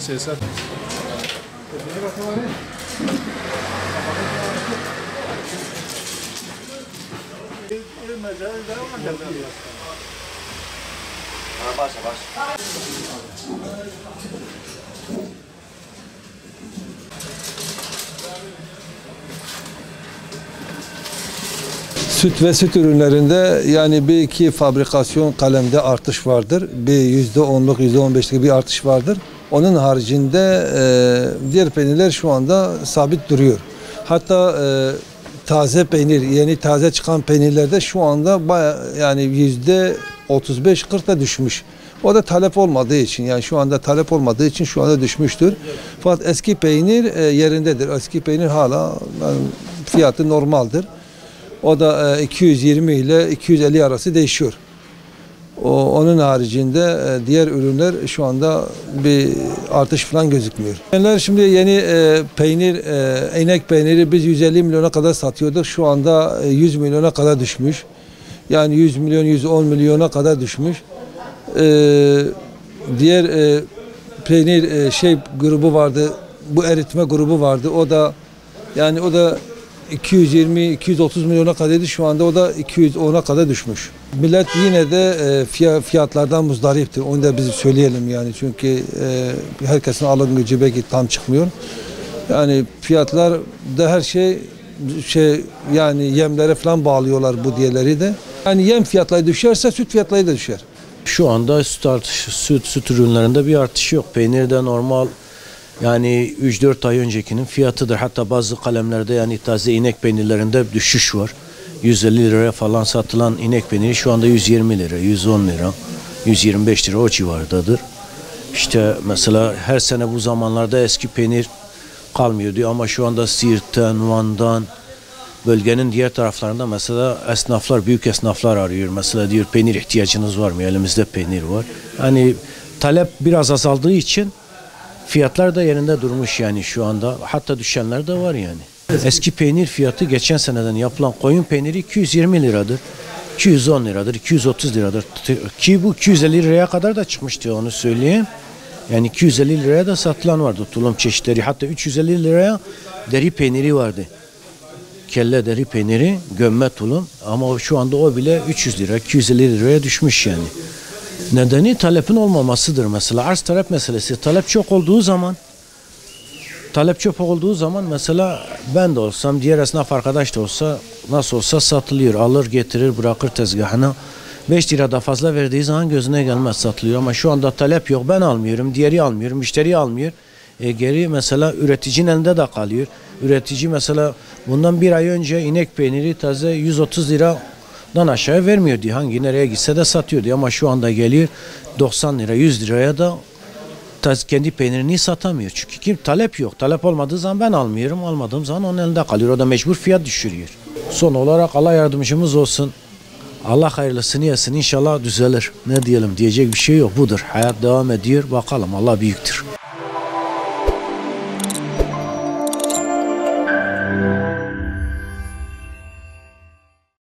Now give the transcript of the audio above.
César. Süt ve süt ürünlerinde yani bir iki fabrikasyon kalemde artış vardır. Bir %10'luk, %15'lik bir artış vardır. Onun haricinde diğer peynirler şu anda sabit duruyor. Hatta taze peynir, yeni taze çıkan peynirlerde şu anda yani %35-40'da düşmüş. O da talep olmadığı için, yani şu anda talep olmadığı için şu anda düşmüştür. Fakat eski peynir yerindedir. Eski peynir hala fiyatı normaldir. O da 220 ile 250 arası değişiyor. Onun haricinde diğer ürünler şu anda bir artış falan gözükmüyor. Şimdi yeni peynir, inek peyniri biz 150 milyona kadar satıyorduk. Şu anda 100 milyona kadar düşmüş. Yani 100 milyon, 110 milyona kadar düşmüş. Diğer peynir grubu vardı, bu eritme grubu vardı. O da 220-230 milyona kadardı. Şu anda o da 210'a kadar düşmüş. Millet yine de fiyatlardan muzdariptir. Onu da biz söyleyelim yani. Çünkü herkesin alım gücü belki tam çıkmıyor. Yani fiyatlar da her yani yemlere falan bağlıyorlar bu diyeleri de. Yani yem fiyatları düşerse süt fiyatları da düşer. Şu anda süt ürünlerinde bir artış yok. Peynirde normal. Yani 3-4 ay öncekinin fiyatıdır. Hatta bazı kalemlerde yani taze inek peynirlerinde düşüş var. 150 liraya falan satılan inek peyniri şu anda 120 lira, 110 lira, 125 lira o civardadır. İşte mesela her sene bu zamanlarda eski peynir kalmıyordu ama şu anda Siirt'ten, Van'dan, bölgenin diğer taraflarında mesela esnaflar, büyük esnaflar arıyor. Mesela diyor peynir ihtiyacınız var mı? Elimizde peynir var. Hani talep biraz azaldığı için fiyatlar da yerinde durmuş yani şu anda. Hatta düşenler de var yani. Eski peynir fiyatı geçen seneden yapılan koyun peyniri 220 liradır. 210 liradır, 230 liradır. Ki bu 250 liraya kadar da çıkmıştı onu söyleyeyim. Yani 250 liraya da satılan vardı tulum çeşitleri. Hatta 350 liraya deri peyniri vardı. Kelle deri peyniri, gömme tulum. Ama şu anda o bile 300 lira, 250 liraya düşmüş yani. Nedeni talepin olmamasıdır mesela. Arz talep meselesi. Talep çok olduğu zaman mesela ben de olsam, diğer esnaf arkadaş da olsa nasıl olsa satılıyor. Alır getirir bırakır tezgahına. 5 lira da fazla verdiği zaman gözüne gelmez satılıyor. Ama şu anda talep yok. Ben almıyorum, diğeri almıyor, müşteri almıyor. Geri mesela üreticinin elinde de kalıyor. Üretici mesela bundan bir ay önce inek peyniri taze 130 liradan aşağı vermiyordu. Hangi nereye gitse de satıyordu ama şu anda geliyor 90 lira 100 liraya da kendi peynirini satamıyor. Çünkü talep yok. Talep olmadığı zaman ben almıyorum. Almadığım zaman onun elinde kalıyor. O da mecbur fiyat düşürüyor. Son olarak Allah yardımcımız olsun. Allah hayırlısını yesin. İnşallah düzelir. Ne diyelim, diyecek bir şey yok. Budur. Hayat devam ediyor. Bakalım, Allah büyüktür.